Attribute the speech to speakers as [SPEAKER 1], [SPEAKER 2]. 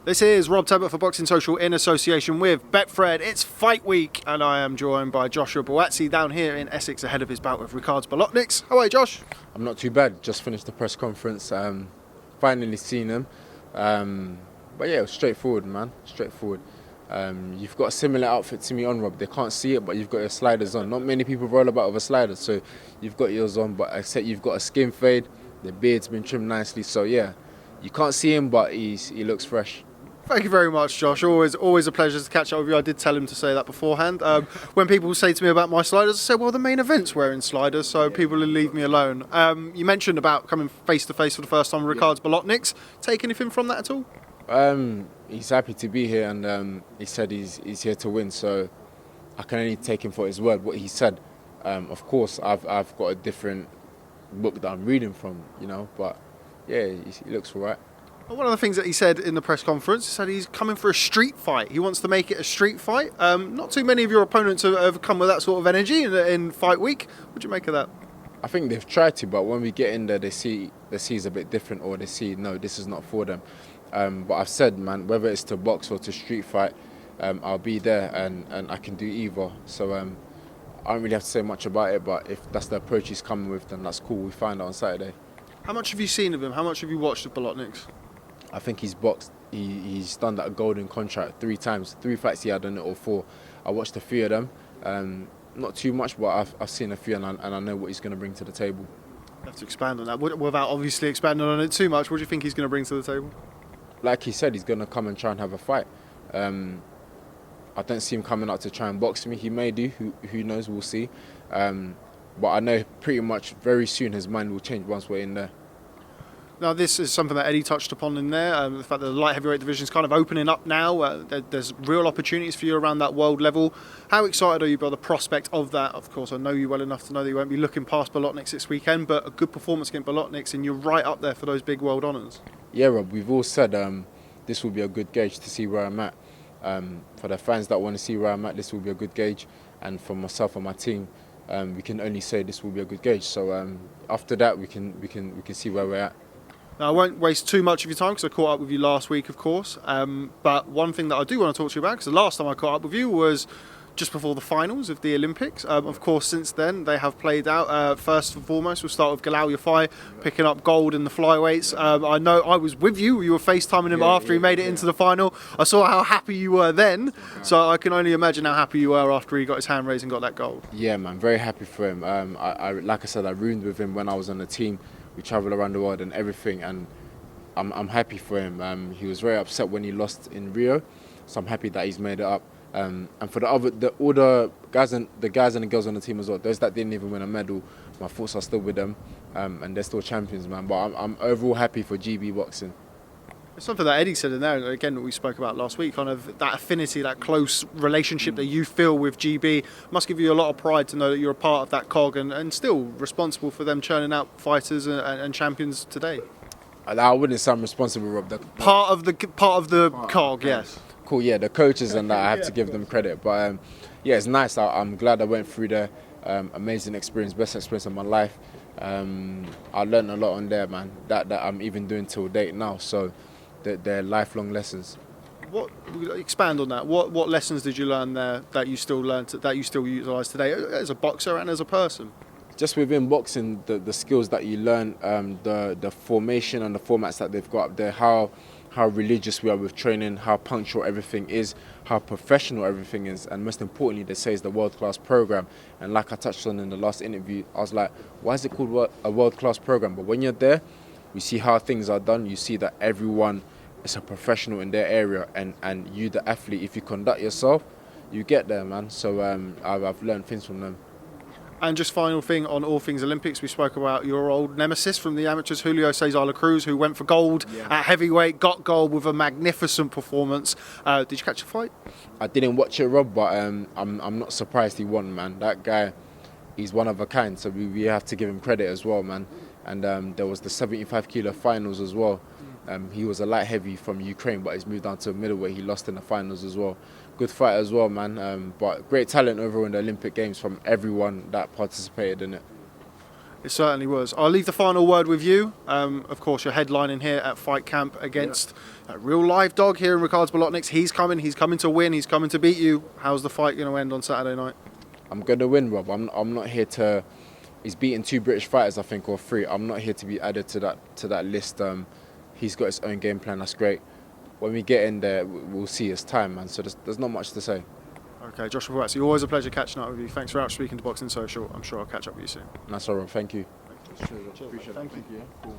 [SPEAKER 1] This is Rob Tebbutt for Boxing Social in association with Betfred. It's fight week and I am joined by Joshua Buatsi down here in Essex ahead of his bout with Ricards Bolotniks. How are you, Josh?
[SPEAKER 2] I'm not too bad. Just finished the press conference. Finally seen him. But yeah, it was straightforward, man. Straightforward. You've got a similar outfit to me on, Rob. They can't see it, but you've got your sliders on. Not many people roll about with a slider, so you've got yours on. But except you've got a skin fade. The beard's been trimmed nicely, so yeah. You can't see him, but he looks fresh.
[SPEAKER 1] Thank you very much, Josh. Always a pleasure to catch up with you. I did tell him to say that beforehand. When people say to me about my sliders, I say, well, the main event's wearing sliders, so people will leave me alone. You mentioned about coming face-to-face for the first time with Ricards Bolotniks. Take anything from that at all?
[SPEAKER 2] He's happy to be here, and he said he's here to win, so I can only take him for his word, what he said. Of course, I've got a different book that I'm reading from, but yeah, he looks all right.
[SPEAKER 1] One of the things that he said in the press conference, he said he's coming for a street fight. He wants to make it a street fight. Not too many of your opponents have come with that sort of energy in fight week. What do you make of that?
[SPEAKER 2] I think they've tried to, but when we get in there, they see it's a bit different, or they see, no, this is not for them. But I've said, man, whether it's to box or to street fight, I'll be there and I can do either. So I don't really have to say much about it, but if that's the approach he's coming with, then that's cool. We find out on Saturday.
[SPEAKER 1] How much have you seen of him? How much have you watched of Bolotniks?
[SPEAKER 2] I think he's boxed. He's done that golden contract 3 times. 3 fights he had on it, or 4. I watched a few of them. Not too much, but I've seen a few, and I know what he's going to bring to the table.
[SPEAKER 1] You have to expand on that. Without obviously expanding on it too much, what do you think he's going to bring to the table? Like
[SPEAKER 2] he said, he's going to come and try and have a fight. I don't see him coming out to try and box me. He may do. Who knows? We'll see. But I know pretty much very soon his mind will change once we're in there.
[SPEAKER 1] Now, this is something that Eddie touched upon in there, the fact that the light heavyweight division is kind of opening up now. There's real opportunities for you around that world level. How excited are you by the prospect of that? Of course, I know you well enough to know that you won't be looking past Bolotniks this weekend, but a good performance against Bolotniks and you're right up there for those big world honours.
[SPEAKER 2] Yeah, Rob, we've all said this will be a good gauge to see where I'm at. For the fans that want to see where I'm at, this will be a good gauge. And for myself and my team, we can only say this will be a good gauge. So after that, we can see where we're at.
[SPEAKER 1] Now, I won't waste too much of your time because I caught up with you last week, of course. But one thing that I do want to talk to you about, because the last time I caught up with you was just before the finals of the Olympics. Of course, since then, they have played out. First and foremost, we'll start with Galal Yafai picking up gold in the flyweights. I know I was with you. You were FaceTiming him after he made it into the final. I saw how happy you were then. So I can only imagine how happy you were after he got his hand raised and got that gold.
[SPEAKER 2] Yeah, man, very happy for him. Like I said, I roomed with him when I was on the team. We travelled around the world and everything, and I'm happy for him. He was very upset when he lost in Rio, so I'm happy that he's made it up. And for all the guys and the girls on the team as well, those that didn't even win a medal, my thoughts are still with them, and they're still champions, man. But I'm overall happy for GB boxing.
[SPEAKER 1] It's something that Eddie said in there, again, that we spoke about last week, kind of that affinity, that close relationship that you feel with GB must give you a lot of pride to know that you're a part of that cog and still responsible for them churning out fighters and champions today.
[SPEAKER 2] I wouldn't say I'm responsible, Rob.
[SPEAKER 1] Part of the cog, yes. Cool,
[SPEAKER 2] yeah, the coaches and that, I have to give them credit. But yeah, it's nice. I'm glad I went through the amazing experience, best experience of my life. I learned a lot on there, man, that I'm even doing till date now. So they're lifelong lessons.
[SPEAKER 1] Expand on that. What lessons did you learn there that you still utilise today as a boxer and as a person?
[SPEAKER 2] Just within boxing, the skills that you learn, the formation and the formats that they've got up there, how religious we are with training, how punctual everything is, how professional everything is, and most importantly, they say it's the world-class program. And like I touched on in the last interview, I was like, why is it called a world-class program? But when you're there, you see how things are done. You see that everyone is a professional in their area, and you, the athlete, if you conduct yourself, you get there, man. So I've learned things from them.
[SPEAKER 1] And just final thing on all things Olympics, we spoke about your old nemesis from the amateurs, Julio Cesar La Cruz, who went for gold at heavyweight, got gold with a magnificent performance. Did you catch the fight?
[SPEAKER 2] I didn't watch it, Rob, but I'm not surprised he won, man. That guy, he's one of a kind, so we have to give him credit as well, man. And there was the 75 kilo finals as well. He was a light heavy from Ukraine, but he's moved down to middleweight. He lost in the finals as well. Good fight as well, man. But great talent overall in the Olympic Games from everyone that participated in it.
[SPEAKER 1] It certainly was. I'll leave the final word with you. Of course, you're headlining here at Fight Camp against a real live dog here in Ricards Bolotniks. He's coming to win, he's coming to beat you. How's the fight going to end on Saturday night?
[SPEAKER 2] I'm going to win, Rob. I'm not here to... He's beaten 2 British fighters, I think, or 3. I'm not here to be added to that list. He's got his own game plan, that's great. When we get in there, we'll see his time, man. So there's not much to say.
[SPEAKER 1] Okay, Joshua Buatsi, always a pleasure catching up with you. Thanks for out speaking to Boxing Social. I'm sure I'll catch up with you soon.
[SPEAKER 2] That's all, Rob. Thank you.
[SPEAKER 1] Cheers. Appreciate it. Thank you.
[SPEAKER 2] Cool.